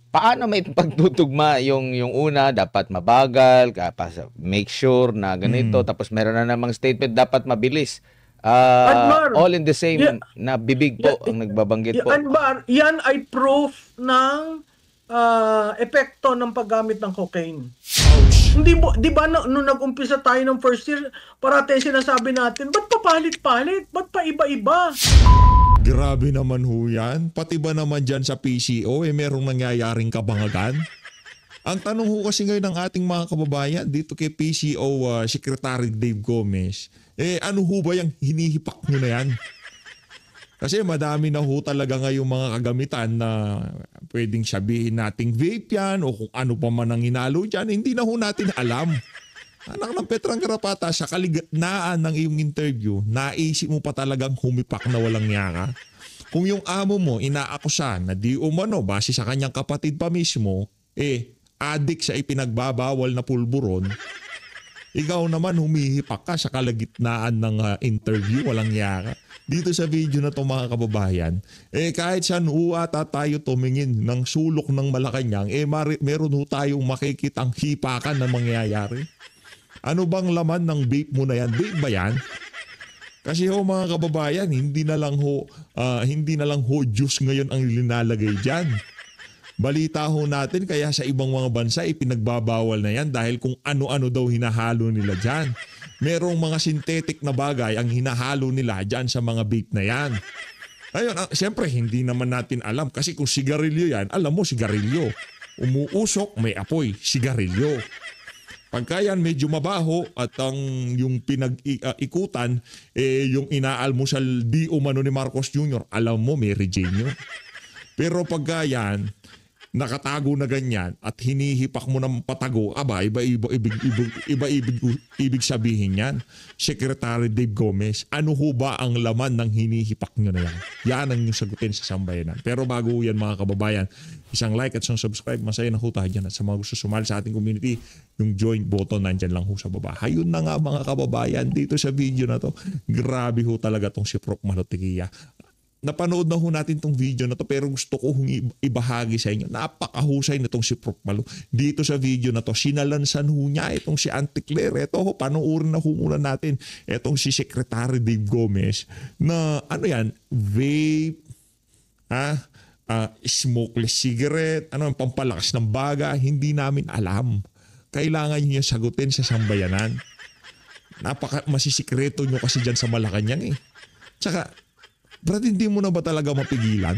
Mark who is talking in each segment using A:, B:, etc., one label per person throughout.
A: paano may pagtutugma yung una dapat mabagal, make sure na ganito, tapos meron na namang statement dapat mabilis.
B: Anmar,
A: All in the
B: ya,
A: same na bibig
B: ya,
A: po ang nagbabanggit po.
B: Anmar, yan ay proof ng epekto ng paggamit ng cocaine. Hindi mo, di ba nung nag-umpisa tayo ng first year, parati sinasabi natin, ba't pa palit-palit? Ba't pa iba-iba?
C: Grabe naman ho yan. Pati ba naman dyan sa PCO, merong nangyayaring kabangagan? Ang tanong ho kasi ngayon ng ating mga kababayan dito kay PCO Secretary Dave Gomez, ano ho ba yung hinihipak nyo na yan? Kasi madami na ho talaga ngayong mga kagamitan na pwedeng sabihin nating vape yan o kung ano pa man ang hinalo dyan, hindi na ho natin alam. Anak ng Petrang Garapata, sa kaligitnaan ng iyong interview, naisip mo pa talagang humipak na walang yaka? Kung yung amo mo inaakusa na di umano base sa kanyang kapatid pa mismo, adik sa ipinagbabawal na pulburon, ikaw naman humihipak ka sa kalagitnaan ng interview, walang yaka. Dito sa video na to mga kababayan, kahit saan ata tayo tumingin ng sulok ng Malacanang, meron ho tayong makikitang hipakan na mangyayari. Ano bang laman ng vape mo na yan? Vape ba yan? Kasi ho mga kababayan, hindi na lang ho juice ngayon ang linalagay diyan. Balita ho natin kaya sa ibang mga bansa ipinagbabawal na yan dahil kung ano-ano daw hinahalo nila diyan. Merong mga synthetic na bagay ang hinahalo nila diyan sa mga vape na yan. Ayun, siyempre hindi naman natin alam kasi kung sigarilyo yan, alam mo sigarilyo. Umuusok, may apoy, sigarilyo. Pagka yan medyo mabaho at yung pinag-ikutan, yung inaalmusal di umano ni Marcos Jr., alam mo may Regenyo. Pero pagka yan, nakatago na ganyan at hinihipak mo ng patago, ibig sabihin yan. Secretary Dave Gomez, ano ho ba ang laman ng hinihipak nyo na yan? Yan ang yung sagutin sa sambayanan. Pero bago yan mga kababayan, isang like at isang subscribe, masaya na ho tayo dyan. At sa mga gusto sumali sa ating community, yung join button nandyan lang ho sa baba. Hayun na nga mga kababayan, dito sa video na to, grabe ho talaga tong si Prof. Malotikia. Napanood na ho natin tong video na to pero gusto ko ibahagi sa inyo. Napakahusay na tong si Prof. Malo. Dito sa video na to, sinalansan ho niya itong si Auntie Claire. Ito ho, panoorin na ho muna natin itong si Secretary Dave Gomez na ano yan, vape, smokeless cigarette, pampalakas ng baga, hindi namin alam. Kailangan niyo sagutin sa sambayanan. Masisikreto nyo kasi dyan sa Malacanang Tsaka, Brad, hindi mo na ba talaga mapigilan?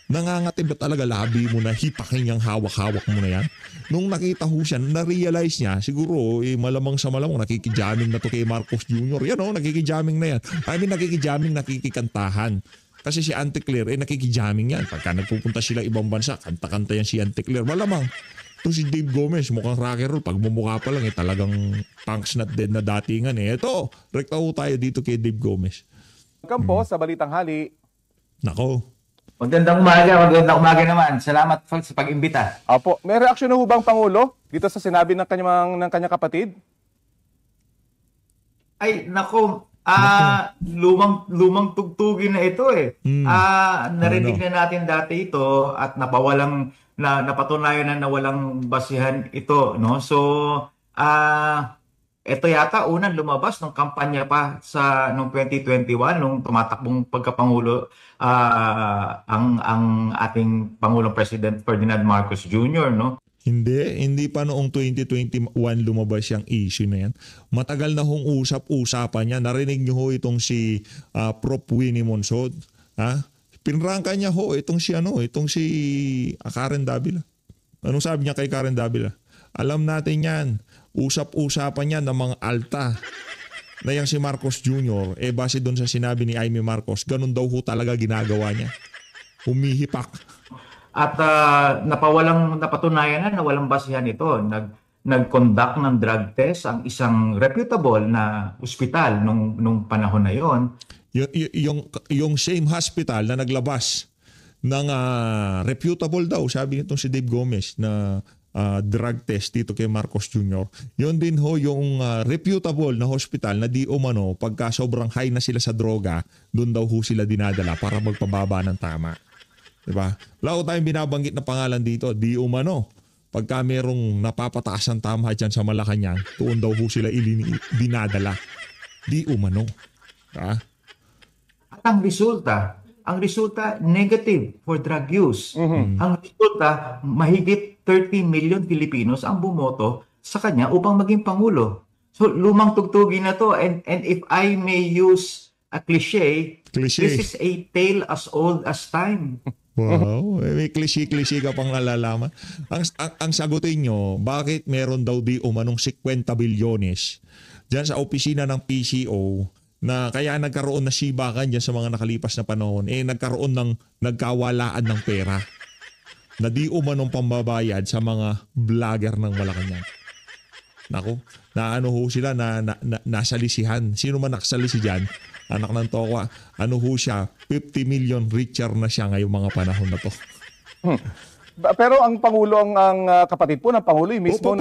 C: Nangangati ba talaga labi mo na hipakin yung hawak-hawak mo na yan? Nung nakita ho siya, na-realize niya, siguro malamang sa malamang nakikijamming na to kay Marcos Jr. Yan nakikijamming na yan. Nakikijamming, nakikikantahan. Kasi si Auntie Claire, nakikijamming yan. Pagka nagpupunta sila ibang bansa, kanta-kanta yan si Auntie Claire. Malamang, ito si Dave Gomez, mukhang rock and roll. Pag mumukha pa lang, talagang punks not dead na datingan. Ito, rekta ho tayo dito kay Dave Gomez.
D: Kampo sa Balitang Hali.
C: Nako.
E: Magandang umaga naman. Salamat sa pag-imbita.
D: Opo, may reaksyon na ho bang Pangulo dito sa sinabi ng kanyang kapatid?
E: Ay, nako. Lumang tugtugin na ito narinig na natin dati ito at napatunayan na walang basihan ito, no? So, ito yata unang lumabas ng kampanya pa noong 2021 nung tumatakbong pagkapangulo ang ating Pangulong President Ferdinand Marcos Jr., no?
C: Hindi pa noong 2021 lumabas yung issue na yan. Matagal na hong usap-usapan niya. Narinig niyo ho itong si Prof. Winnie Monsod. Pinrangka niya ho itong si Karen Davila. Anong sabi niya kay Karen Davila? Alam natin yan. Usap-usapan niya ng mga alta na yung si Marcos Jr. Base doon sa sinabi ni Amy Marcos, ganun daw ho talaga ginagawa niya. Humihipak.
E: At napatunayan na walang basihan ito. Nag-conduct ng drug test ang isang reputable na ospital nung panahon na yon.
C: Yung same hospital na naglabas ng reputable daw, sabi nitong si Dave Gomez na drug test dito kay Marcos Jr. Yun din ho yung reputable na hospital na di umano pagka sobrang high na sila sa droga, doon daw ho sila dinadala para magpababa ng tama. Diba? Wala ko tayong binabanggit na pangalan dito. Di umano. Pagka merong napapataas ang tama dyan sa Malacanang, tuon daw ho sila dinadala. Di umano. Diba?
E: At ang resulta negative for drug use. Ang resulta, mahigit 30 million Filipinos ang bumoto sa kanya upang maging Pangulo. So lumang tugtugin na to, and if I may use a cliche, this is a tale as old as time.
C: Wow, may klise-klise ka pang nalalaman. Ang sagutin nyo, bakit meron daw di umanong 50 bilyones dyan sa opisina ng PCO na kaya nagkaroon na sibakan dyan sa mga nakalipas na panahon, nagkaroon ng nagkawalaan ng pera na di umanong pambabayad sa mga vlogger ng Malacanang. Nako, na ano ho sila na nasalisihan. Sino man nakasalisi dyan, anak ng tokwa, ano ho siya, 50 million richer na siya ngayong mga panahon na to.
D: Pero ang Pangulo, ang kapatid po ng Pangulo, yung mismo...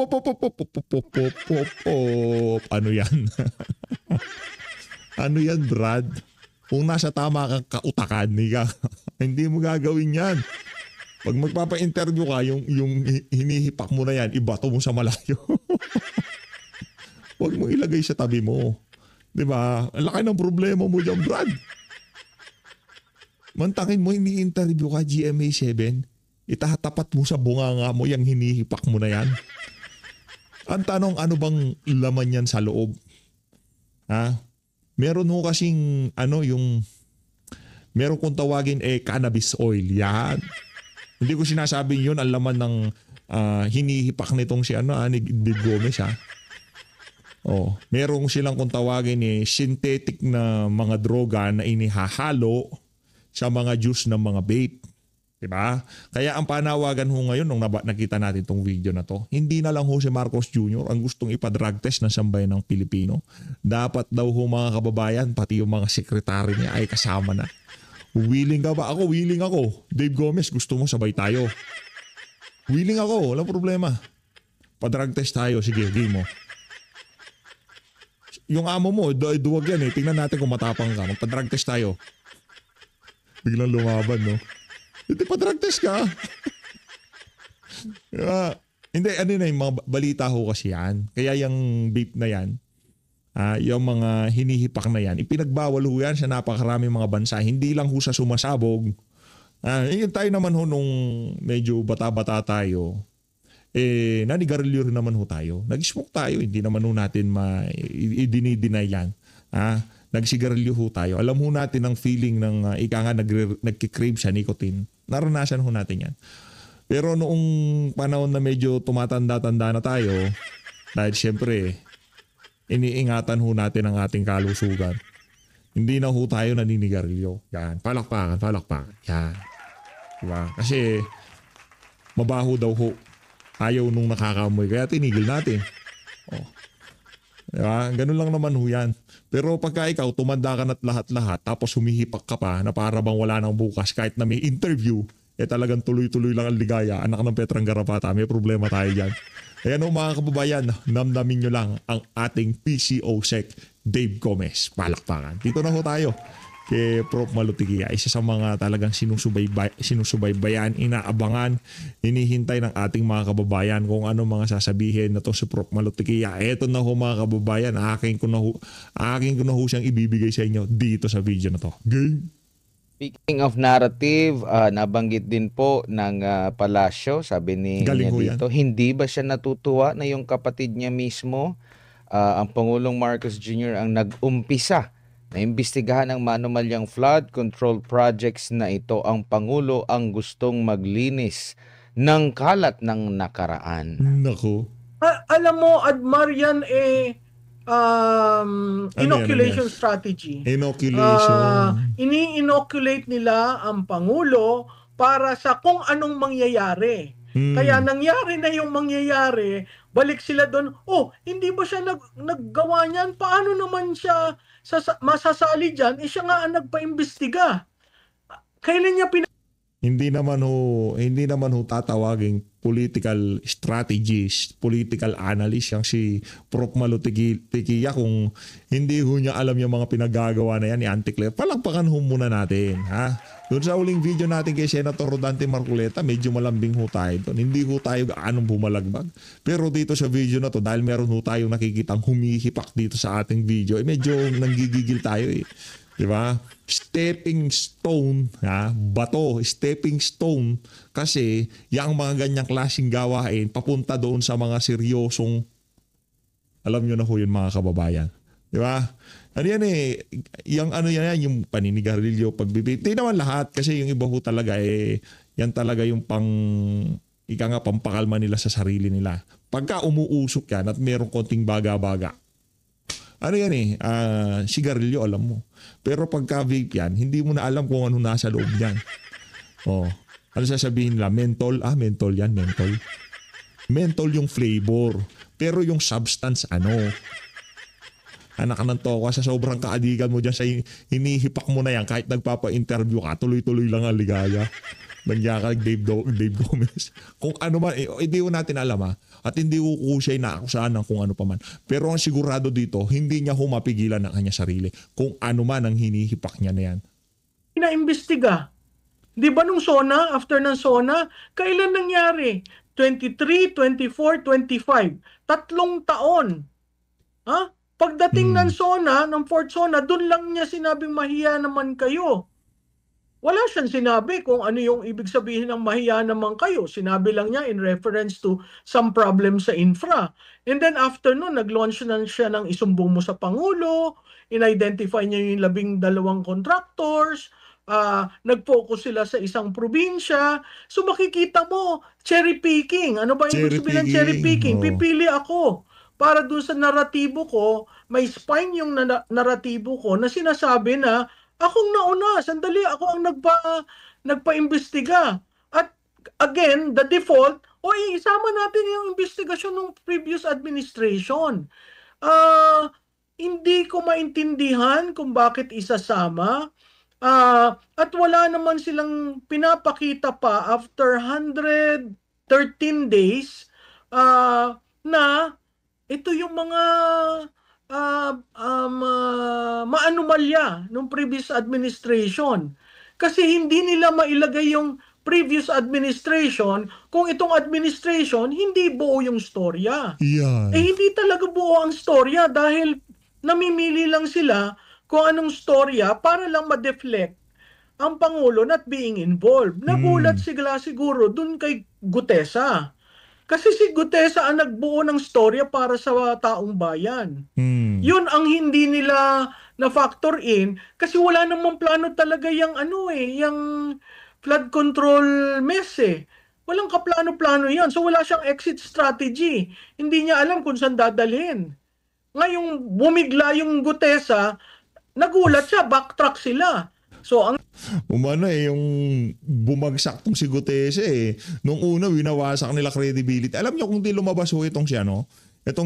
C: Ano yan? Ano yan, Brad? Kung nasa tama kang kautakan, hindi mo gagawin yan. Pag magpapa-interview ka, yung hinihipak mo na yan, ibato mo sa malayo. Huwag mo ilagay sa tabi mo. Diba? Ang laki ng problema mo dyan, Brad. Mantangin mo, ini-interview ka, GMA7, itatapat mo sa bunganga mo yung hinihipak mo na yan. Ang tanong, ano bang laman yan sa loob? Ha? Meron mo kasing, meron kong tawagin, cannabis oil. Yan. Hindi ko sinasabing yun ang laman ng hinihipak nitong si ni Gomez, ha? Oh, merong silang kung tawagin synthetic na mga droga na inihahalo sa mga juice ng mga vape. Diba? Kaya ang panawagan ho ngayon nung nakita natin tong video na to, hindi na lang ho si Marcos Jr. ang gustong ipa-drug test ng sambayan ng Pilipino. Dapat daw ho mga kababayan, pati yung mga sekretary niya ay kasama na. Willing ka ba? Ako, willing ako. Dave Gomez, gusto mo sabay tayo? Willing ako, walang problema. Pa-drug test tayo, sige, game mo. Yung amo mo, duwag yan Tingnan natin kung matapang ka. Magpa-drug test tayo. Biglang lumaban, no? Hindi pa-drug test ka. Hindi, yung mga balita ho kasi yan. Kaya yung vape na yan, yung mga hinihipak na yan, ipinagbawal ho yan sa napakaraming mga bansa. Hindi lang ho sa sumasabog. Yun tayo naman ho nung medyo bata-bata tayo. Nanigarilyo rin naman ho tayo. Nag-smoke tayo. Hindi naman ho natin i-deny yan. Nagsigarilyo ho tayo. Alam ho natin ang feeling ng nagkikrave sa nicotine. Naranasan ho natin yan. Pero noong panahon na medyo tumatanda-tanda na tayo, dahil siyempre, iniingatan ho natin ang ating kalusugan. Hindi na ho tayo naninigarilyo. Yan. Palakpakan. Yan. Diba? Kasi, mabaho daw ho. Ayaw nung nakakamoy. Kaya tinigil natin. Diba? Ganun lang naman ho yan. Pero pagka ikaw, tumanda ka na't lahat-lahat, tapos humihipak ka pa na para bang wala nang bukas kahit na may interview, talagang tuloy-tuloy lang ang ligaya. Anak ng Petrang Garapata, may problema tayo dyan. Kaya no mga kababayan, namnamin nyo lang ang ating PCO Sec Dave Gomez. Palakpakan. Dito na ho tayo kay Prof. Malutikia. Isa sa mga talagang sinusubaybayan, inaabangan, hinihintay ng ating mga kababayan kung ano mga sasabihin na to si Prof. Malutikia. Eto na ho mga kababayan, aking ko na ho siyang ibibigay sa inyo dito sa video na to. Game!
A: Speaking of narrative, nabanggit din po ng Palacio, sabi niya dito, hindi ba siya natutuwa na yung kapatid niya mismo, ang Pangulong Marcos Jr. ang nag-umpisa na imbestigahan ang manumalyang flood control projects na ito? Ang Pangulo ang gustong maglinis ng kalat ng nakaraan.
C: Nako.
B: Alam mo, Admar, yan inoculation strategy.
C: Inoculation.
B: Ini-inoculate nila ang Pangulo para sa kung anong mangyayari. Kaya nangyari na yung mangyayari, balik sila doon, hindi ba siya naggawa niyan? Paano naman siya masasali dyan? Siya nga ang nagpa-imbestiga. Kailan niya
C: Hindi naman ho tatawaging political strategist, political analyst yang si Prof. Malo Tiquilla kung hindi ho niya alam yung mga pinagagawa na yan ni Auntie Claire. Palakpakan ho muna natin, ha? Doon sa uling video natin kay Senator Rodante Marcoleta, medyo malambing ho tayo doon. Hindi ho tayo gaanong bumalagbag. Pero dito sa video na to, dahil meron ho tayong nakikitang humihipak dito sa ating video, medyo nanggigigil tayo eh. Diba? Stepping stone, ha? Bato, stepping stone. Kasi yung mga ganyang klaseng gawain papunta doon sa mga seryosong, alam nyo na ho yun mga kababayan. Diba? Ano yan eh, yung ano yan, yung paninigarilyo, pagbibig. Hindi naman lahat kasi yung iba ho talaga eh, yan talaga yung pampakalma nila sa sarili nila. Pagka umuusok yan at merong konting baga-baga, ano yan eh, sigarilyo alam mo. Pero pagka vape yan, hindi mo na alam kung ano nasa loob yan. Oh, ano sasabihin nila? Mentol? Mentol yan, mentol. Mentol yung flavor. Pero yung substance ano? Anak ng toko, sa sobrang kaadigan mo dyan, sa hinihipak mo na yan, kahit nagpapa-interview ka, tuloy-tuloy lang ang ligaya. Nagya ka Dave Gomez. Kung ano man, hindi ko natin alam ha. At hindi ko siya inaakusahan ng kung ano pa man. Pero ang sigurado dito, hindi niya humapigilan ng kanya sarili. Kung ano man ang hinihipak niya na yan.
B: Pinaimbestiga. Di ba nung SONA, after ng SONA, kailan nangyari? 23, 24, 25. 3 taon. Ha? Pagdating ng SONA, ng Fort SONA, doon lang niya sinabing mahiya naman kayo. Wala siyang sinabi kung ano yung ibig sabihin ng mahiya naman kayo. Sinabi lang niya in reference to some problem sa infra. And then after nun, nag-launch na siya ng isumbong mo sa Pangulo, in-identify niya yung 12 contractors, nag-focus sila sa isang probinsya. So makikita mo, cherry picking. Ano ba yung ibig sabihin ng cherry picking? Pipili ako. Para doon sa naratibo ko, may spine yung naratibo ko na sinasabi na akong nauna, sandali, ako ang nagpa-imbestiga. At again, the default, isama natin yung investigasyon ng previous administration. Hindi ko maintindihan kung bakit isasama. At wala naman silang pinapakita pa after 113 days na ito yung mga maanomalya ng previous administration. Kasi hindi nila mailagay yung previous administration kung itong administration hindi buo yung storya.
C: Yeah.
B: Hindi talaga buo ang storya dahil namimili lang sila kung anong storya para lang ma-deflect ang Pangulo not being involved. Nagulat sila siguro dun kay Gutesa. Kasi si Gutesa ang nagbuo ng storya para sa taong bayan. Yun ang hindi nila na-factor in kasi wala namang plano talaga yung yung flood control mess eh. Walang kaplano-plano yan. So wala siyang exit strategy. Hindi niya alam kung saan dadalhin. Ngayong bumigla yung Gutesa, nagulat siya, backtrack sila. So ang
C: yung bumagsak tong si Gutesa eh. Nung una, winawasak nila credibility. Alam niyo kung di lumabas ho itong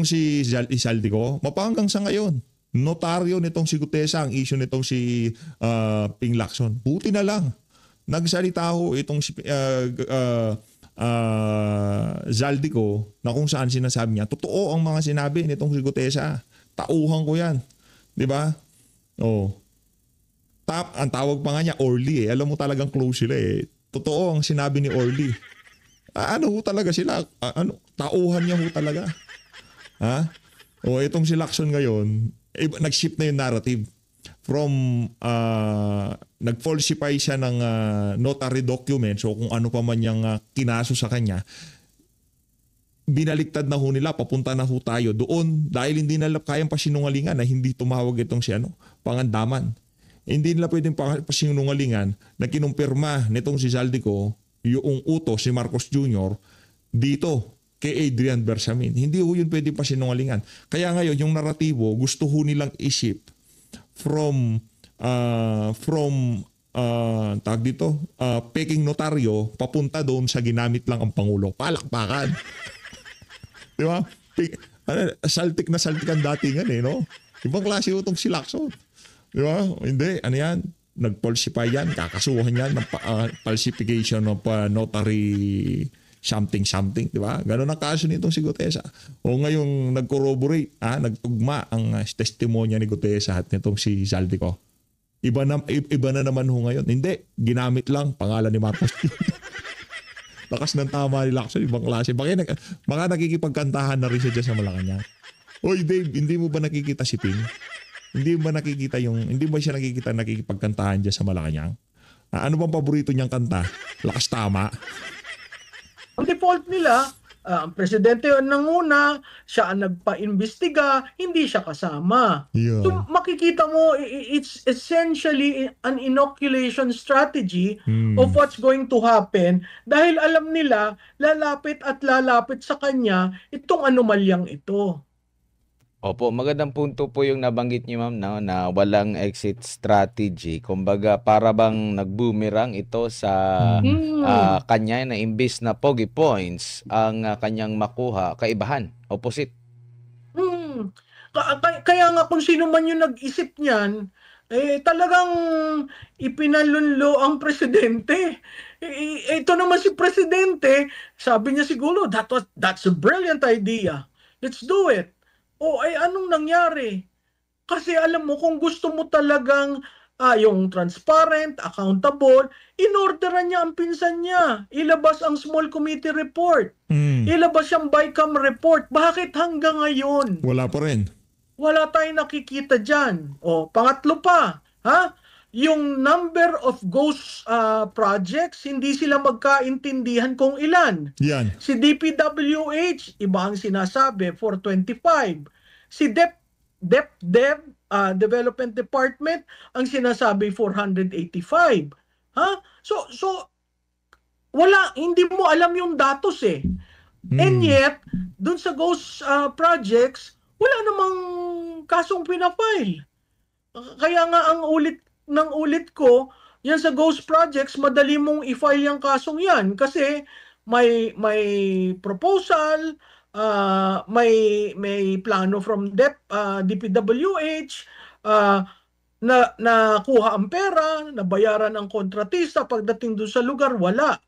C: si Zaldico, mapahanggang sa ngayon. Notaryo nitong si Gutesa, ang issue nitong si Ping Lacson. Buti na lang. Nagsalita ho itong si Zaldico na kung saan sinasabi niya, totoo ang mga sinabi nitong si Gutesa. Tauhan ko yan. Diba? Oh. Ang tawag pa nga niya, Orly eh. Alam mo talagang close sila eh. Totoo ang sinabi ni Orly. Ano ho talaga sila? Tauhan niya ho talaga. Ha? O itong si Lacson ngayon, nag-shift na yung narrative. From, nag-falsify siya ng notary documents o kung ano pa man yung kinaso sa kanya, binaliktad na ho nila, papunta na ho tayo doon dahil hindi nila kayang pasinungalingan na hindi tumawag itong si Pangandaman. Hindi nila pwedeng pasinungalingan na kinumpirma nitong si Zaldico yung utos si Marcos Jr. dito kay Adrian Bersamin. Hindi ho yun pwedeng pasinungalingan. Kaya ngayon yung naratibo gusto ho nilang isip from peking notaryo papunta doon sa ginamit lang ang Pangulo. Palakpakan. Di ba? Saltik na saltik ang datingan eh, no? Ibang klase ho itong si Lacson. Di ba? Hindi. Ano yan? nag-falsify yan, kakasuhan yan ng falsification of notary something, di ba? Ganun ang kaso nitong si Gutesa. O ngayong nag-corroborate, nagtugma ang testimonya ni Gutesa at nitong si Zaldico. Iba na naman ho ngayon. Hindi, ginamit lang pangalan ni Marcos. Lakas ng tama ni Lacson, ibang klase. Baka nakikipagkantahan na rin siya dyan sa Malacanang. Oy Dave, hindi mo ba nakikita si Ping? Hindi ba siya nakikipagkantahan dyan sa Malacanang? Ano bang paborito niyang kanta? Lakas tama.
B: Ang default nila, ang presidente ang nanguna, siya ang nagpa-imbestiga, hindi siya kasama.
C: Yeah.
B: So makikita mo, it's essentially an inoculation strategy of what's going to happen dahil alam nila, lalapit sa kanya itong anomalyang ito.
A: Opo, magandang punto po yung nabanggit niyo ma'am na walang exit strategy. Kumbaga para bang nag-boomerang ito sa kanya na imbis na pogi points ang kanyang makuha, kaibahan, opposite.
B: Kaya nga kung sino man yung nag-isip niyan, talagang ipinalunlo ang presidente. Ito naman si presidente, sabi niya siguro, that's a brilliant idea. Let's do it. Anong nangyari? Kasi alam mo, kung gusto mo talagang yung transparent, accountable, inorderan niya ang pinsan niya. Ilabas ang small committee report. Ilabas yung BICAM report. Bakit hanggang ngayon?
C: Wala pa rin.
B: Wala tayong nakikita dyan. Pangatlo pa, yung number of ghost projects, hindi sila magkaintindihan kung ilan.
C: Yan.
B: Si DPWH, iba ang sinasabi, 425. Si Development Department, ang sinasabi 485. So wala, hindi mo alam yung datos eh. And yet, dun sa ghost projects, wala namang kasong pinafile. Kaya nga ang ulit ko, yan sa ghost projects, madali mong i-file yung kasong yan kasi may proposal, may plano from DPWH, na kuha ang pera, nabayaran ang kontratista, pagdating doon sa lugar, wala.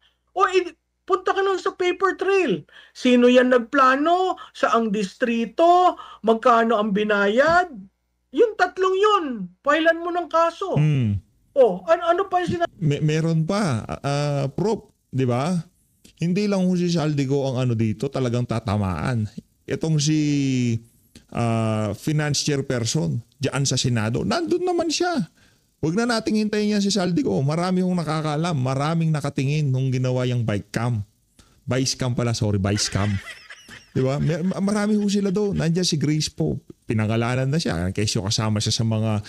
B: Punta ka nun sa paper trail. Sino yan nagplano? Saang distrito? Magkano ang binayad? Yung tatlong yun, filean mo ng kaso. Ano pa yung sinabi?
C: Meron pa, Prof, di ba? Hindi lang si Zaldico ang dito, talagang tatamaan. Itong si finance chairperson diyan sa Senado, nandun naman siya. Huwag na nating hintayin yan si Zaldico. Marami hong nakakaalam, maraming nakatingin nung ginawa yung Vice Cam. Diba? Marami ho sila doon. Nandiyan si Grace Pope. Pinangalanan na siya. Kesyo kasama siya sa mga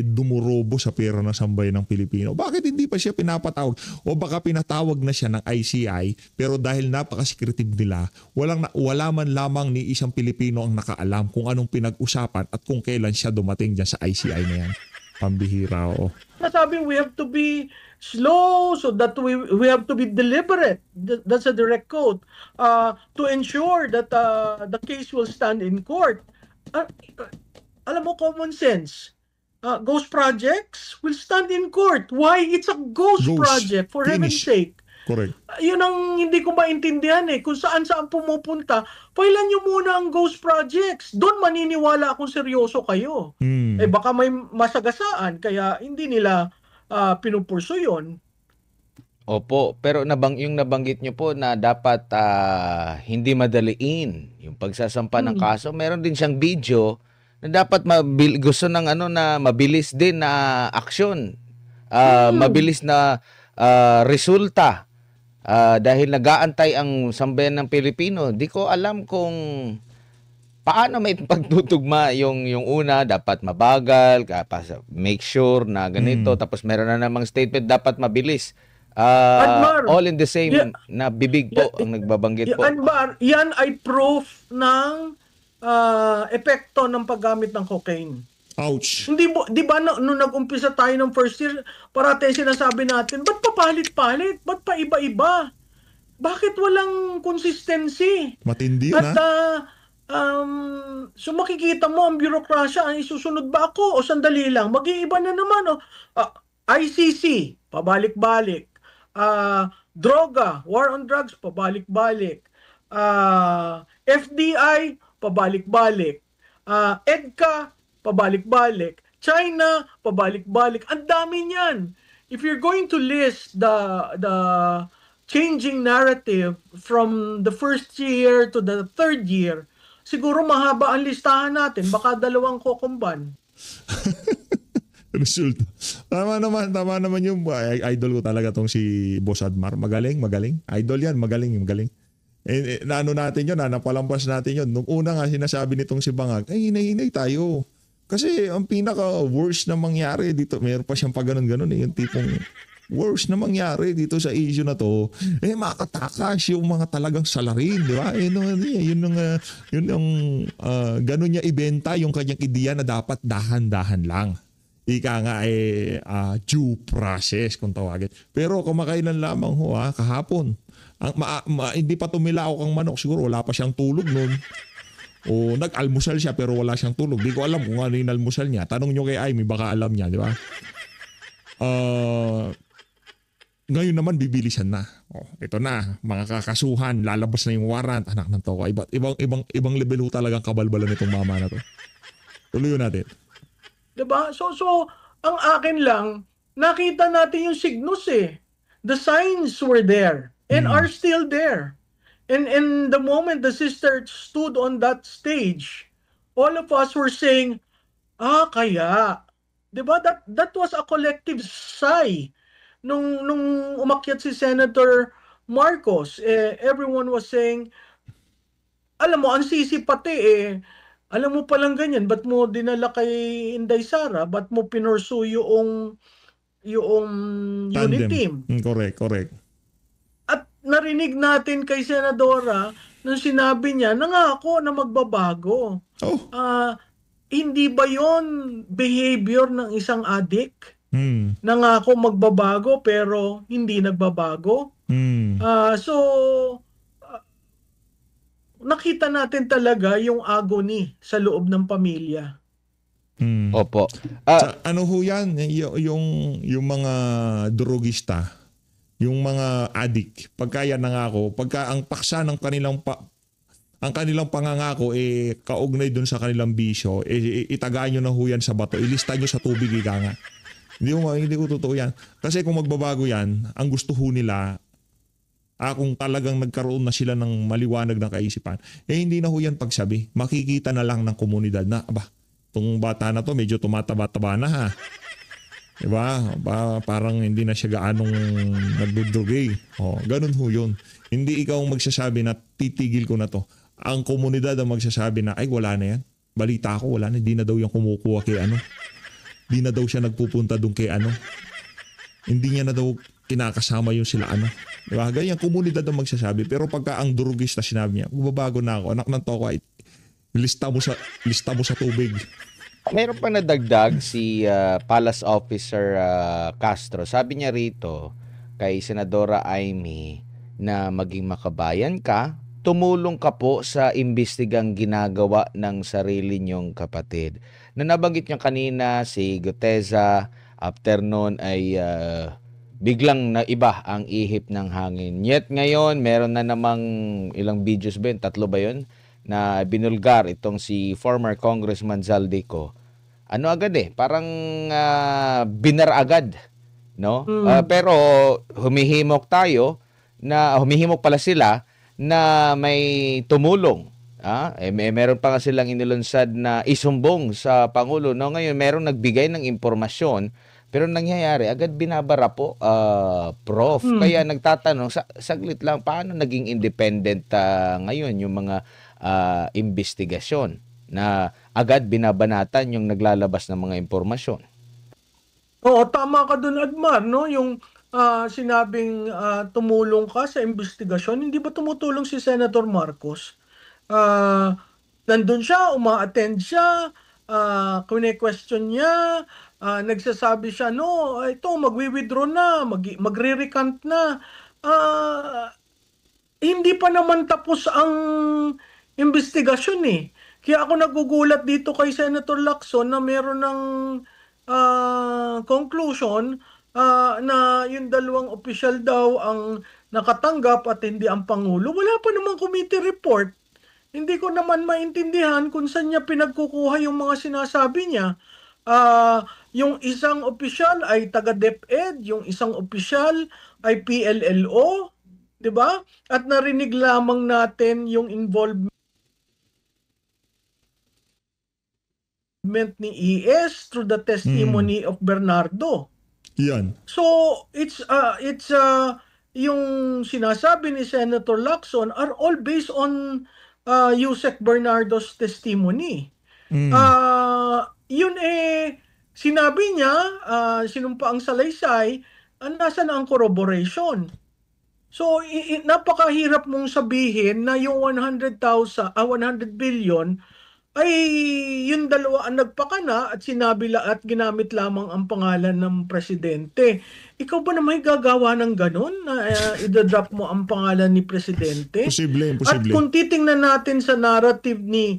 C: dumurobo sa pera ng sambayan ng Pilipino. Bakit hindi pa siya pinapatawag? O baka pinatawag na siya ng ICI pero dahil napaka-secretive nila, wala man lamang ni isang Pilipino ang nakaalam kung anong pinag-usapan at kung kailan siya dumating dyan sa ICI na yan. Pambihira, oo.
B: Sabi, we have to be slow so that we have to be deliberate. That's a direct quote. To ensure that the case will stand in court. Alam mo, common sense. Ghost projects will stand in court. Why? It's a ghost project, for heaven's sake.
C: Correct.
B: Yun ang hindi ko maintindihan eh. Kung saan pumupunta, pailan nyo muna ang ghost projects. Doon maniniwala akong seryoso kayo. Baka may masagasaan, kaya hindi nila pinupurso yun.
A: Opo, pero yung nabanggit nyo po na dapat hindi madaliin yung pagsasampa ng kaso. Meron din siyang video na dapat gusto ng na mabilis din na aksyon. Mabilis na resulta. Dahil nag-aantay ang sambayan ng Pilipino. Di ko alam kung paano may pagtutugma yung una, dapat mabagal, make sure na ganito, tapos meron na namang statement, dapat mabilis. All in the same na bibig po ang nagbabanggit po.
B: Anbar, yan ay proof ng epekto ng paggamit ng cocaine.
C: Ouch.
B: Di ba nung nag-umpisa tayo ng first year, parati sinasabi natin, ba't papalit-palit? Ba't pa iba-iba? Bakit walang consistency?
C: Matindi na.
B: At So makikita mo ang bürokrasya, ang isusunod ba ako o sandali lang, mag-iiba na naman. ICC, pabalik-balik. Droga, war on drugs, pabalik-balik. FDI, pabalik-balik. EDCA, pabalik-balik. China, pabalik-balik. Ang dami niyan. If you're going to list the changing narrative from the first year to the third year, siguro mahaba ang listahan natin, baka 2 kukumban.
C: Resulta. Tama naman yung idol ko talaga tong si Boss Admar. Magaling. Idol yan, magaling. Naano natin yun, napalampas natin yun. Nung una nga sinasabi nitong si Bangag, hinay-hinay tayo. Kasi ang pinaka-worst na mangyari dito, mayroon pa siyang pag-ganon-ganon yung tipong worst na mangyari dito sa issue na to, makatakas yung mga talagang salarin, di ba? Yun yung ganun niya ibenta yung kanyang ideya na dapat dahan-dahan lang. Ika nga due process kung tawagin. Pero kumakailan lamang kahapon. Hindi pa tumilaok ang manok, siguro wala pa siyang tulog noon. O nag-almusal siya pero wala siyang tulog. Di ko alam kung ano yung almusal niya. Tanong nyo kay Amy, baka alam niya, di ba? Ngayon naman bibilisan na. Ito na, mga kakasuhan, lalabas na yung warrant, anak ng toko. Ibang level talagang kabalbalan nitong mama na to. Tuloy natin.
B: Diba? So ang akin lang, nakita natin yung signals The signs were there and are still there. And the moment the sister stood on that stage, all of us were saying, kaya. Diba? That was a collective sigh. Nung umakyat si Senator Marcos, everyone was saying, alam mo, ang sisi pati alam mo palang ganyan, ba't mo dinala kay Inday Sara? Ba't mo pinursu yung unit team?
C: Correct.
B: At narinig natin kay Senadora nung sinabi niya, nangako na magbabago. Hindi ba yon behavior ng isang addict? Nangako magbabago pero hindi nagbabago? So nakita natin talaga yung agony sa loob ng pamilya.
A: Opo.
C: Ano ho yan? Yung mga drogista, yung mga addict, pagka yan nangako, pagka ang paksa ng kanilang ang kanilang pangangako kaugnay dun sa kanilang bisyo, itagaan nyo na ho yan sa bato, ilista nyo sa tubig, ika nga. Hindi ko totoo yan. Kasi kung magbabago yan, ang gusto ho nila, kung talagang nagkaroon na sila ng maliwanag ng kaisipan, hindi na ho yan pagsabi. Makikita na lang ng komunidad na, itong bata na to medyo tumataba-taba na ha. Diba? Parang hindi na siya gaanong nagdudrugay. Ganun ho yun. Hindi ikaw ang magsasabi na titigil ko na to. Ang komunidad ang magsasabi na, ay wala na yan. Balita ko, wala na. Hindi na daw yung kumukuha kay ano. Hindi na daw siya nagpupunta doon kay ano. Hindi niya na daw kinakasama yung sila ano. Diba? Ganyan, komunidad ang magsasabi. Pero pagka ang durugista sinabi niya, magbabago na ako, anak ng toko, lista mo sa tubig.
A: Meron pa nadagdag si Palace Officer Castro. Sabi niya rito kay Senadora Amy na maging makabayan ka, tumulong ka po sa imbestigang ginagawa ng sarili niyong kapatid. Na nabanggit niya kanina si Guteza, after noon ay biglang naiba ang ihip ng hangin. Yet ngayon, meron na namang ilang videos ba yun? 3 ba yun? Na binulgar itong si former Congressman Zaldico. Ano agad parang binar agad, no? Pero humihimok pala sila na may tumulong. Meron pa nga silang inilunsad na isumbong sa Pangulo. No, ngayon meron nagbigay ng impormasyon, pero nangyayari agad binabara po, Prof. Kaya nagtatanong, saglit lang, paano naging independent ngayon yung mga investigasyon na agad binabanatan yung naglalabas ng mga impormasyon?
B: Oo, tama ka dun, Admar, no? Yung sinabing tumulong ka sa investigasyon, hindi ba tumutulong si Senator Marcos? Nandun siya, uma-attend siya, kune-question niya, nagsasabi siya, no, ito, magwi-withdraw na, magre-recant na. Hindi pa naman tapos ang investigasyon eh. Kaya ako nagugulat dito kay Senator Lacson na meron ng conclusion na yung dalawang opisyal daw ang nakatanggap at hindi ang Pangulo. Wala pa namang committee report. Hindi ko naman maintindihan kung saan niya pinagkukuha yung mga sinasabi niya. Yung isang opisyal ay taga DepEd, yung isang opisyal ay PLLO, 'di ba? At narinig lamang natin yung involvement ni ES through the testimony of Bernardo.
C: Yan.
B: So it's yung sinasabi ni Senator Lacson are all based on Yusek Bernardo's testimony. Yun sinabi niya, sinumpa ang salaysay, nasa na ang corroboration. So napakahirap mong sabihin na yung 100 billion ay yung dalawa ang nagpakana at sinabi at ginamit lamang ang pangalan ng presidente. Ikaw ba naman gagawa ng ganun na idadrop mo ang pangalan ni presidente?
C: Posible.
B: At kung titingnan natin sa narrative ni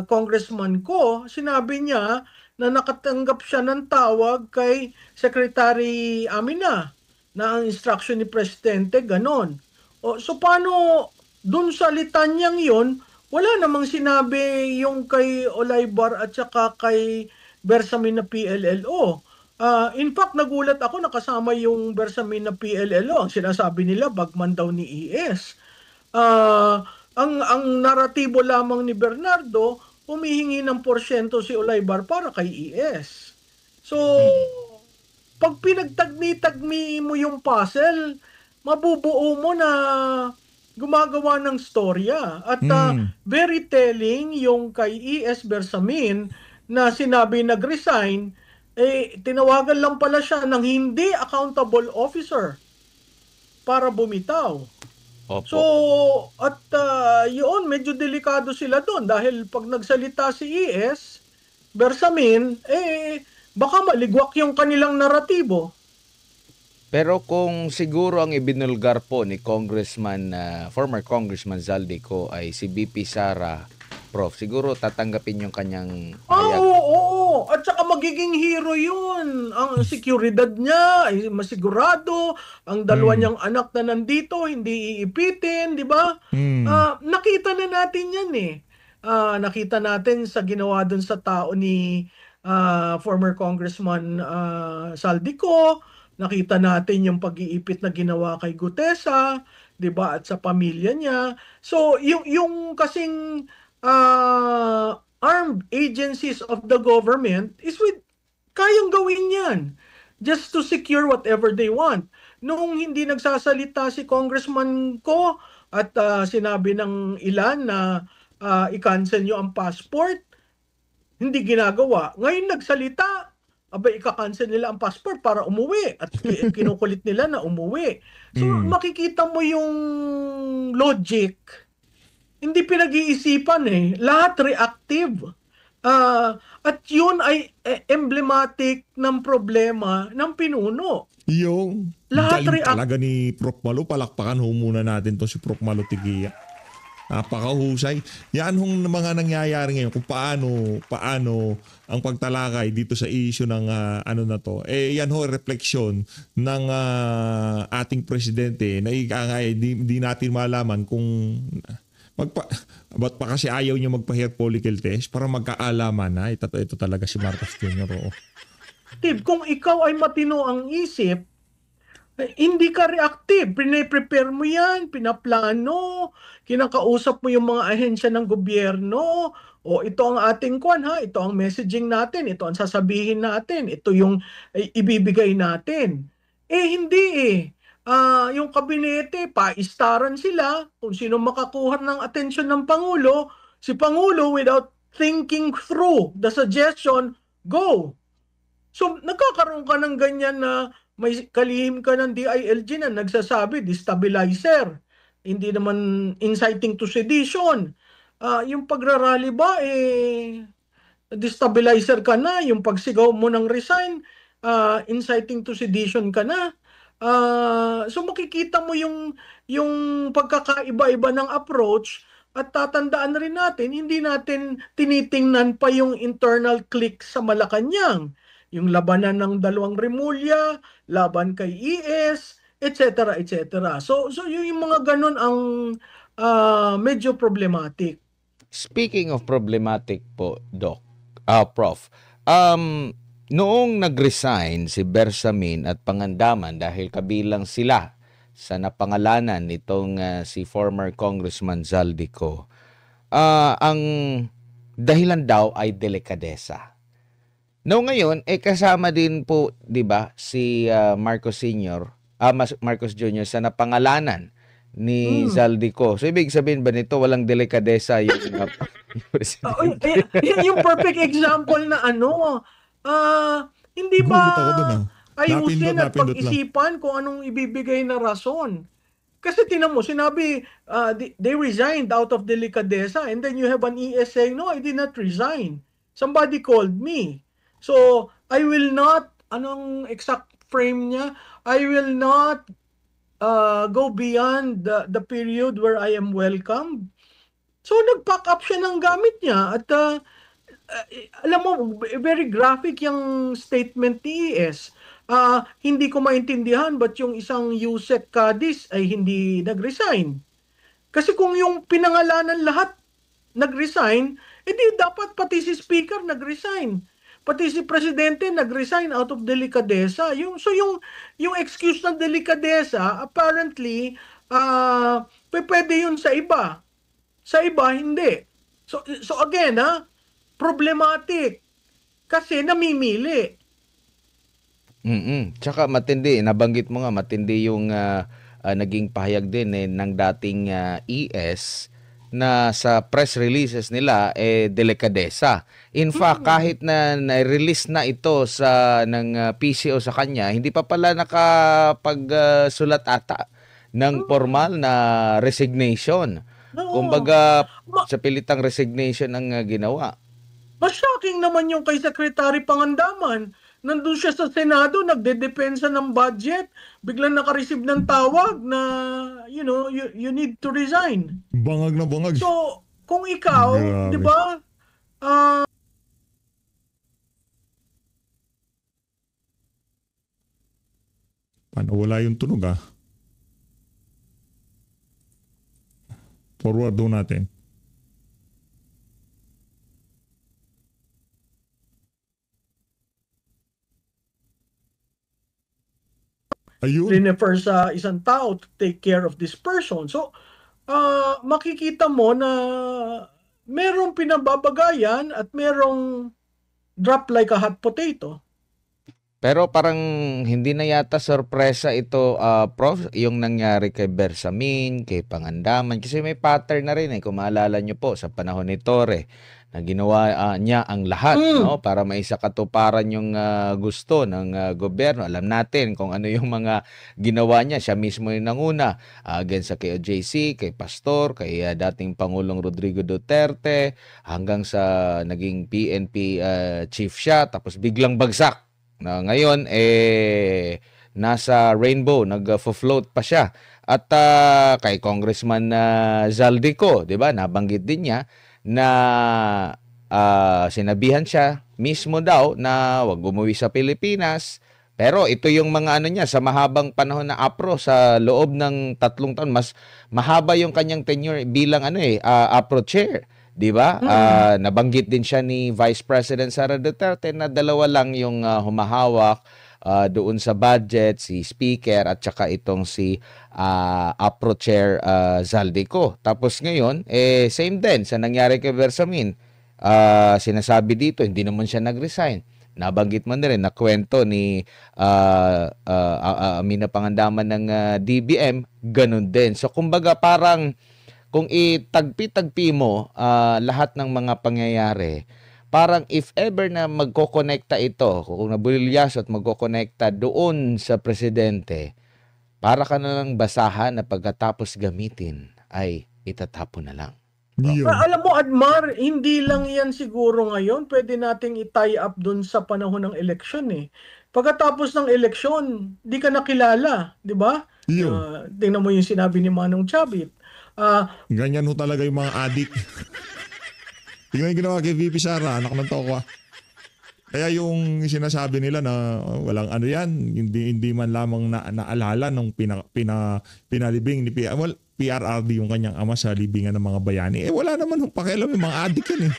B: Congressman Ko, sinabi niya na nakatanggap siya ng tawag kay Secretary Amina na ang instruction ni presidente ganon. So paano dun sa litanyang yon, wala namang sinabi yung kay Olaybar at saka kay Bersamin na PLLO. In fact, nagulat ako nakasama yung Bersamin na PLLO. Ang sinasabi nila, bagman daw ni ES. Ang naratibo lamang ni Bernardo, humihingi ng porsyento si Olaybar para kay ES. So, pag pinagtagni-tagni mo yung puzzle, mabubuo mo na gumagawa ng storya. At very telling yung kay ES Bersamin na sinabi nag-resign, tinawagan lang pala siya ng hindi accountable officer para bumitaw.
A: Opo.
B: So, at yun, medyo delikado sila doon dahil pag nagsalita si ES Bersamin, baka maligwak yung kanilang naratibo.
A: Pero kung siguro ang ibinulgar po ni former Congressman Zaldico ay si BP Sara, Prof, siguro tatanggapin yung kanyang hayag.
B: Oo. At saka magiging hero yun. Ang seguridad niya ay masigurado. Ang dalawa niyang anak na nandito, hindi iipitin, di ba? Nakita na natin yan nakita natin sa ginawa dun sa tao ni former Congressman Zaldico. Nakita natin yung pag-iipit na ginawa kay Gutesa, 'di ba, at sa pamilya niya. So yung kasing armed agencies of the government kayang gawin 'yan just to secure whatever they want. Noong hindi nagsasalita si Congressman Ko at sinabi ng ilan na i-cancel nyo ang passport, hindi ginagawa. Ngayon nagsalita, ika-cancel nila ang passport para umuwi at kinukulit nila na umuwi. So makikita mo yung logic. Hindi pinag-iisipan Lahat reactive. At yun ay emblematic ng problema ng pinuno.
C: Yung
B: Lahat
C: galing talaga ni Prof. Malo. Palakpakan ho muna natin to si Prof. Malo Tigia. Napakahusay. Yan hong mga nangyayari ngayon kung paano ang pagtalakay dito sa issue ng na to. Yan ho refleksyon ng ating presidente na di natin malaman kung ba't pa kasi ayaw niya magpa-hair follicle test para magkaalaman na ito talaga si Marcos Jr.
B: Kung ikaw ay matino ang isip, hindi ka reactive. Pine-prepare mo yan, pinaplano, kinakausap mo yung mga ahensya ng gobyerno, ito ang ating ito ang messaging natin, ito ang sasabihin natin, ito yung ibibigay natin. Hindi yung kabinete, paistaran sila kung sino makakuha ng atensyon ng Pangulo. Si Pangulo, without thinking through the suggestion, go. So, nagkakaroon ka ng ganyan na may kalihim ka ng DILG na nagsasabi, destabilizer. Hindi naman inciting to sedition. Yung pagrarally ba, destabilizer ka na. Yung pagsigaw mo ng resign, inciting to sedition ka na. So makikita mo yung pagkakaiba-iba ng approach At tatandaan rin natin, hindi natin tinitingnan pa yung internal cliques sa Malacanang. Yung labanan ng dalawang Rimulya, laban kay ES, etc. etc. So yung mga ganun ang medyo problematic.
A: Speaking of problematic po, Doc, Prof, noong nag-resign si Bersamin at Pangandaman dahil kabilang sila sa napangalanan nitong si former Congressman Zaldico, ang dahilan daw ay delikadesa. No, ngayon, kasama din po, di ba, si Marcos Sr., Marcos Jr. sa napangalanan ni Zaldico. So, ibig sabihin ba nito, walang delikadesa yung
B: yung perfect example na hindi ba
C: Gulat ako dun,
B: ayusin at
C: Napindot lang.
B: pag-isipan kung anong ibibigay na rason? Kasi tinan mo, sinabi, they resigned out of delicadeza, and then you have an ES saying, no, I did not resign. Somebody called me. So, I will not, anong exact frame niya? I will not go beyond the period where I am welcomed. So, nag-pack up siya ng gamit niya. At alam mo, very graphic yung statement ni ES. Hindi ko maintindihan ba't yung isang Yusek Cadiz ay hindi nag-resign. Kasi kung yung pinangalanan lahat nag-resign, edi dapat pati si Speaker nag-resign. Pati si Presidente nag-resign out of delicadeza. Yung excuse ng delicadeza, apparently, pwede yun sa iba. Sa iba, hindi. So again, problematic. Kasi namimili.
A: Tsaka matindi, nabanggit mo nga, matindi yung naging pahayag din ng dating ES na sa press releases nila delikadesa. In fact, kahit na na-release na ito ng PCO sa kanya, hindi pa pala nakapagsulat ata ng formal na resignation. Kumbaga, sa pilitang resignation ang ginawa.
B: Mas shocking naman yung kay Secretary Pangandaman. Nandun siya sa Senado, nagdedepensa ng budget, biglang nakareceive ng tawag na, you need to resign.
C: Bangag na bangag.
B: So, kung ikaw,
C: Grabe.
B: di ba,
C: Paano wala yung tunog Forward doon natin. Ayun.
B: refer sa isang tao to take care of this person. So, makikita mo na merong pinababagayan at merong drop like a hot potato.
A: Pero parang hindi na yata sorpresa ito, Prof, yung nangyari kay Bersamin, kay Pangandaman. Kasi may pattern na rin kung maalala nyo po sa panahon ni Torre na ginawa niya ang lahat no, para maisakatuparan yung gusto ng gobyerno. Alam natin kung ano yung mga ginawa niya. Siya mismo yung nanguna against sa KOJC, kay Pastor, kay dating Pangulong Rodrigo Duterte, hanggang sa naging PNP chief siya, tapos biglang bagsak. Na ngayon nasa Rainbow, nag-float pa siya. At kay Congressman Zaldico, 'di ba? Nabanggit din niya na sinabihan siya mismo daw na wag umuwi sa Pilipinas. Pero ito yung mga niya sa mahabang panahon na APRO sa loob ng 3 taon, mas mahaba yung kanyang tenure bilang APRO chair. 'Di ba? Nabanggit din siya ni Vice President Sara Duterte na 2 lang yung humahawak doon sa budget, si Speaker at saka itong si APRO Chair Zaldico. Tapos ngayon, same din sa nangyari kay Bersamin. Sinasabi dito, hindi naman siya nag-resign. Nabanggit mo na rin na kwento ni Amina Pangandaman ng DBM, ganun din. So kumbaga parang kung itagpi-tagpi mo lahat ng mga pangyayari, parang if ever na magkokonekta ito, kung nabulilyaso at magkokonekta doon sa presidente, para ka na lang basahan na pagkatapos gamitin ay itatapon na lang.
C: Yun.
B: Alam mo, Admar, hindi lang yan siguro ngayon. Pwede nating i-tie up dun sa panahon ng eleksyon Pagkatapos ng eleksyon, di ka nakilala, di ba?
C: Yun.
B: Tingnan mo yung sinabi ni Manong Chavit.
C: Ganyan ho talaga yung mga adik. Tingnan yung ginawa kay VP Sara, anak ng tokwa. Kaya yung sinasabi nila na walang ano yan, hindi man lamang naalala nung pinalibing ni PRRD yung kanyang ama sa libingan ng mga bayani. Wala naman hong pakialam yung mga adik yan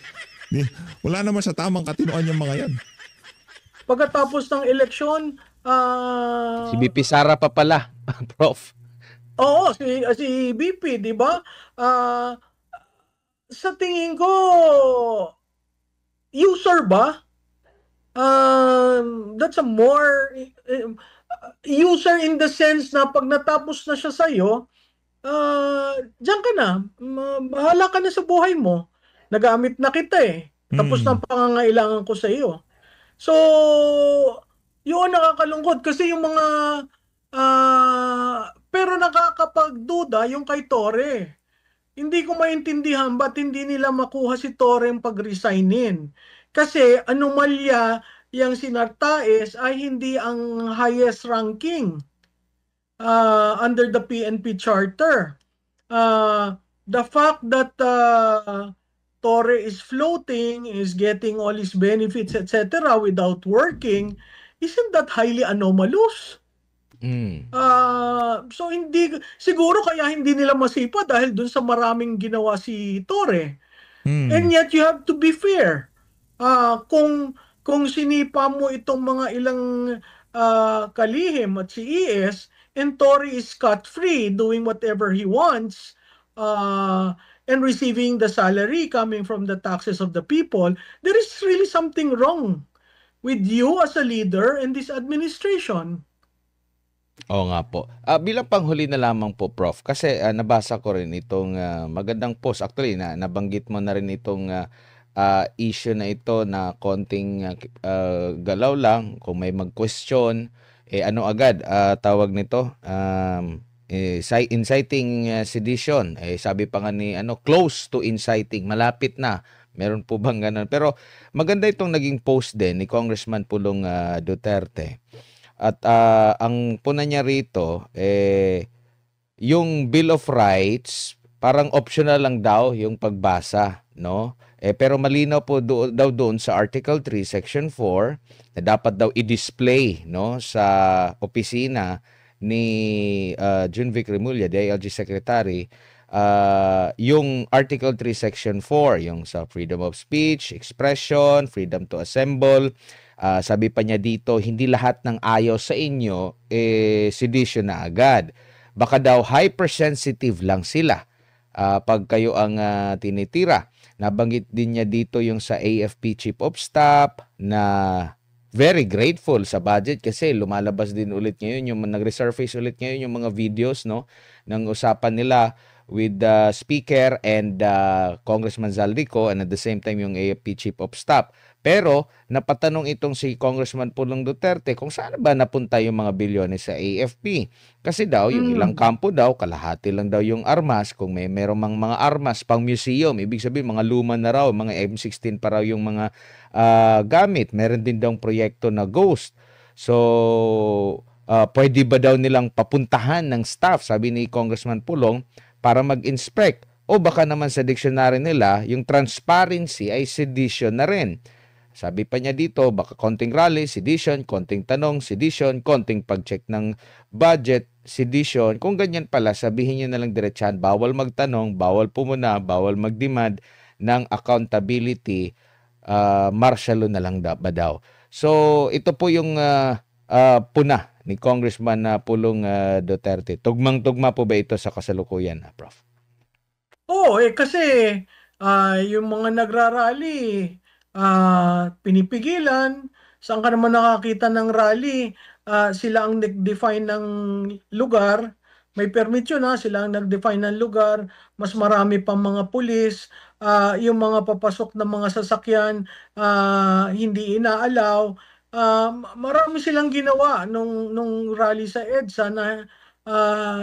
C: eh. Wala naman sa tamang katinoan yung mga yan.
B: Pagkatapos ng eleksyon,
A: Si BP Sara pa pala, Prof.
B: oo, si BP, di ba? Sa tingin ko, user ba? That's a more user in the sense na pag natapos na siya sa'yo, diyan ka na. Bahala ka na sa buhay mo. Nagamit na kita eh. Tapos na ang pangangailangan ko sa iyo. So, yun nakakalungkot kasi yung mga pero nakakapagduda yung kay Torre. Hindi ko maintindihan ba't hindi nila makuha si Torre ang pag-resignin. Kasi anomalya yung sinartaes ay hindi ang highest ranking under the PNP charter. The fact that Torre is floating, is getting all his benefits, etc. without working, isn't that highly anomalous? So hindi siguro kaya hindi nila masipa dahil dun sa maraming ginawa si Torre. And yet you have to be fair. Kung sinipa mo itong mga ilang kalihim at si ES, and Torre is scot-free doing whatever he wants, and receiving the salary coming from the taxes of the people, there is really something wrong with you as a leader in this administration.
A: Oo nga po. Bilang panghuli na lamang po, Prof, kasi nabasa ko rin itong magandang post. Actually, nabanggit mo na rin itong issue na ito na konting galaw lang. Kung may mag-question, ano agad tawag nito? Inciting sedition. Sabi pa nga ni close to inciting, malapit na. Meron po bang ganun? Pero maganda itong naging post din ni Congressman Pulong Duterte. At ang puna niya rito, yung Bill of Rights, parang optional lang daw yung pagbasa, no? Pero malinaw po daw doon sa Article 3, Section 4, na dapat daw i-display, no, sa opisina ni Junvic Remulla, DILG Secretary, yung Article 3, Section 4, yung sa freedom of speech, expression, freedom to assemble. Sabi pa niya dito, hindi lahat ng ayaw sa inyo sedition na agad. Baka daw hypersensitive lang sila pag kayo ang tinitira. Nabanggit din niya dito yung sa AFP Chief of Staff na very grateful sa budget kasi lumalabas din ulit ngayon yung nag-resurface ulit ngayon yung mga videos, no, ng usapan nila with the Speaker and Congressman Zaldico, and at the same time yung AFP Chief of Staff. Pero napatanong itong si Congressman Pulong Duterte kung saan ba napunta yung mga bilyones sa AFP. Kasi daw yung ilang kampo daw, kalahati lang daw yung armas. Kung meron mang mga armas pang museum, ibig sabihin mga luma na raw, mga M16 pa raw yung mga gamit. Meron din daw proyekto na Ghost. So pwede ba daw nilang papuntahan ng staff, sabi ni Congressman Pulong, para mag-inspect? O baka naman sa dictionary nila, yung transparency ay sedition na rin. Sabi pa niya dito, baka konting rally, sedition, konting tanong, sedition, konting pag-check ng budget, sedition. Kung ganyan pala, sabihin niyo na lang diretsahan, bawal magtanong, bawal pumuna, bawal mag-demand ng accountability, martial law na lang ba daw. So, ito po yung puna ni Congressman Pulong Duterte. Tugmang-tugma po ba ito sa kasalukuyan, Prof?
B: Oo, kasi yung mga nagrarally, pinipigilan. Saan ka naman nakakita ng rally? Sila ang nag-define ng lugar. May permit yun, sila ang nag-define ng lugar. Mas marami pang mga pulis. Yung mga papasok ng mga sasakyan, hindi inaalaw. Marami silang ginawa nung rally sa EDSA na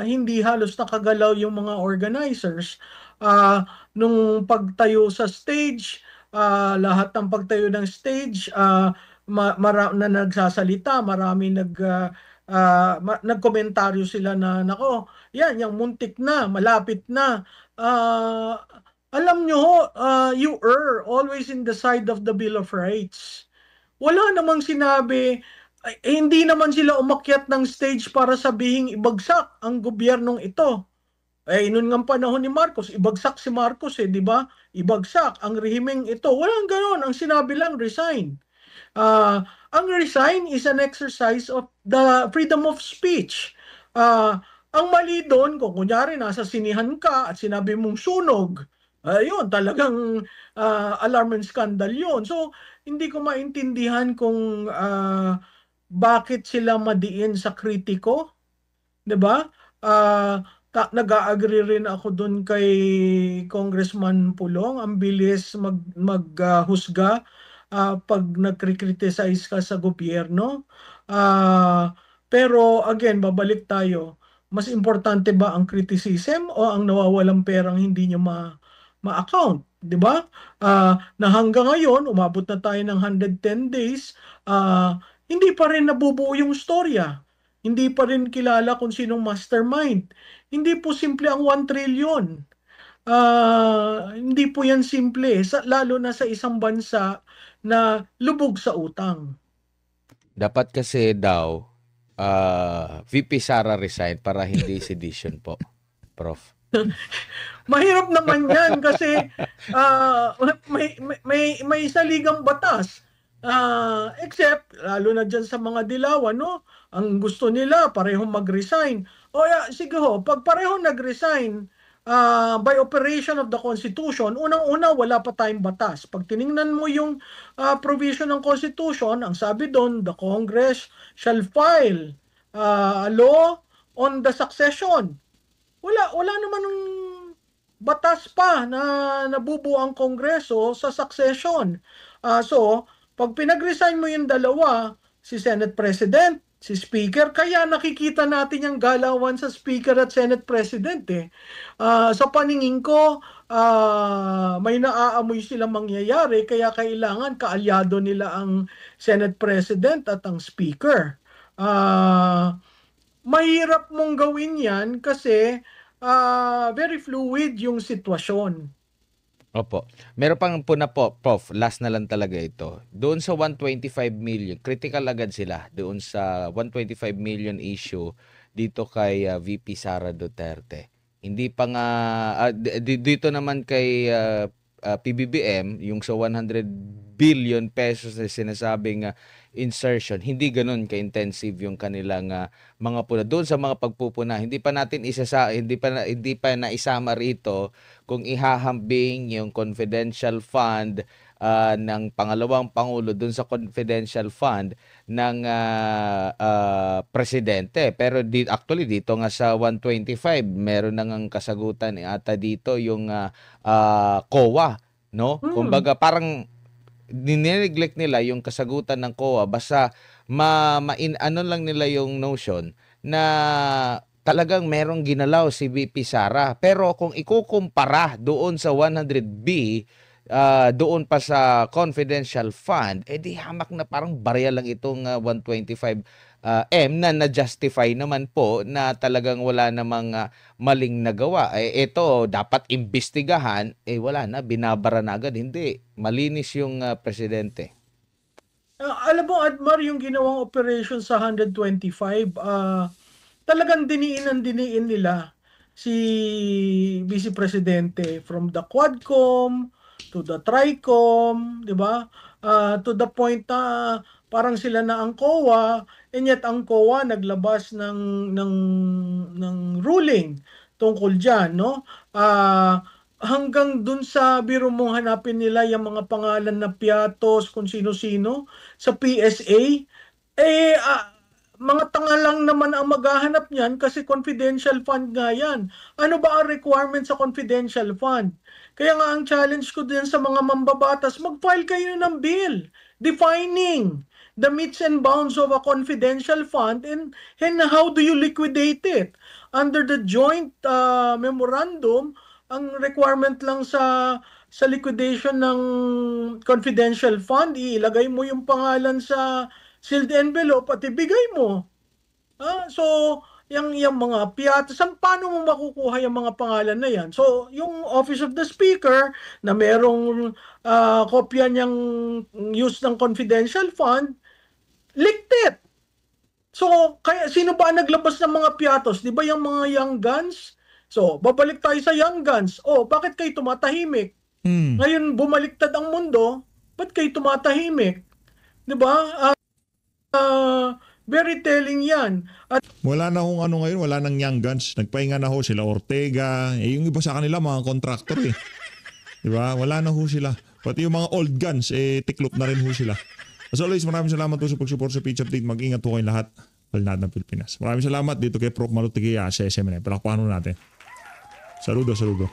B: hindi halos nakagalaw yung mga organizers. Nung pagtayo sa stage, lahat ng pagtayo ng stage, na nagsasalita, marami nagkomentaryo sila na, nako, yan, yung muntik na, malapit na, ah, alam nyo ho, you err always in the side of the Bill of Rights. Wala namang sinabi, hindi naman sila umakyat ng stage para sabihing ibagsak ang gobyernong ito. Noon ng panahon ni Marcos, ibagsak si Marcos di ba? Ibagsak ang rehimeng ito. Walang ganoon. Ang sinabi lang, resign. Ang resign is an exercise of the freedom of speech. Ang mali doon, kung kunyari nasa sinihan ka at sinabi mong sunog, yun, talagang alarm and scandal yun. So, hindi ko maintindihan kung bakit sila madiin sa kritiko. 'Di ba? Nag-agree rin ako doon kay Congressman Pulong. Ang bilis maghusga pag nagkriticize ka sa gobyerno. Pero again, babalik tayo. Mas importante ba ang criticism o ang nawawalang perang hindi nyo ma-account? 'Di ba? Na hanggang ngayon, umabot na tayo ng 110 days, hindi pa rin nabubuo yung storya. Hindi pa rin kilala kung sinong mastermind. Hindi po simple ang 1 trillion. Hindi po yan simple, lalo na sa isang bansa na lubog sa utang.
A: Dapat kasi daw, VP Sara resign para hindi sedition po, Prof.
B: Mahirap naman yan kasi may saligang batas. Except, lalo na dyan sa mga dilawan, no? Ang gusto nila, parehong mag-resign. Sige ho, pag parehong nag-resign, by operation of the Constitution, unang-una, wala pa tayong batas. Pag tiningnan mo yung provision ng Constitution, ang sabi doon, the Congress shall file a law on the succession. Wala naman ng batas pa na nabubuo ang Kongreso sa succession. So, pag pinag-resign mo yung dalawa, si Senate President, si Speaker, kaya nakikita natin yung galawan sa Speaker at Senate President sa paningin ko, may naaamoy silang mangyayari, kaya kailangan kaalyado nila ang Senate President at ang Speaker. Mahirap mong gawin yan kasi very fluid yung sitwasyon.
A: Opo. Meron pang puna po, Prof, last na lang talaga ito. Doon sa 125 million, critical agad sila doon sa 125 million issue dito kay VP Sara Duterte. Hindi pa nga, dito naman kay PBBM, yung sa 100 billion pesos na sinasabing insertion, hindi ganun ka-intensive yung kanilang mga puna. Doon sa mga pagpupuna, hindi pa naisama rito kung ihahambing yung confidential fund ng pangalawang pangulo doon sa confidential fund ng presidente. Pero actually dito nga sa 125, meron nang kasagutan ata dito yung COA, no? Kumbaga parang nineglect nila yung kasagutan ng COA, basta ano lang nila yung notion na talagang merong ginalaw si VP Sara. Pero kung ikukumpara doon sa 100B, doon pa sa confidential fund, di hamak na parang barya lang itong 125M na na-justify naman po na talagang wala namang maling nagawa. Ito, dapat imbestigahan, wala na, binabara na agad. Hindi, malinis yung presidente.
B: Alam mo, Admar, yung ginawang operation sa 125, talagang diniin nila si Vice Presidente from the Quadcom to the Tricom, di ba? To the point na parang sila na ang COA, and yet ang COA naglabas ng ruling tungkol diyan, no? Hanggang dun sa biro mong hanapin nila yung mga pangalan na piatos, kung sino-sino sa PSA, mga tanga lang naman ang maghahanap niyan kasi confidential fund nga yan. Ano ba ang requirement sa confidential fund? Kaya nga ang challenge ko din sa mga mambabatas, mag-file kayo ng bill defining the metes and bounds of a confidential fund and how do you liquidate it? Under the joint memorandum, ang requirement lang sa liquidation ng confidential fund, ilagay mo yung pangalan sa sealed envelope at ibigay mo. So, yung mga piatos, paano mo makukuha yung mga pangalan na yan? So, yung Office of the Speaker na merong kopya niyang use ng confidential fund, leaked it. So, kaya sino ba ang naglabas ng mga piatos? Di ba yung mga young guns? So, babalik tayo sa young guns. Oh, bakit kayo tumatahimik? Ngayon, bumaliktad ang mundo, ba't kayo tumatahimik? Di ba? Very telling yan. At
C: Wala na hong ano ngayon, wala nang young guns. Nagpahinga na ho sila Ortega. Yung iba sa kanila mga contractor eh. Diba? Wala na ho sila. Pati yung mga old guns, tiklop na rin ho sila. As always, maraming salamat po sa pag-support sa Pitch Update. Mag-ingat po kayong lahat. Palnad ng Pilipinas. Maraming salamat dito kay Prof. Malutigaya sa SMNI. Palakpakan natin. Saludo, saludo.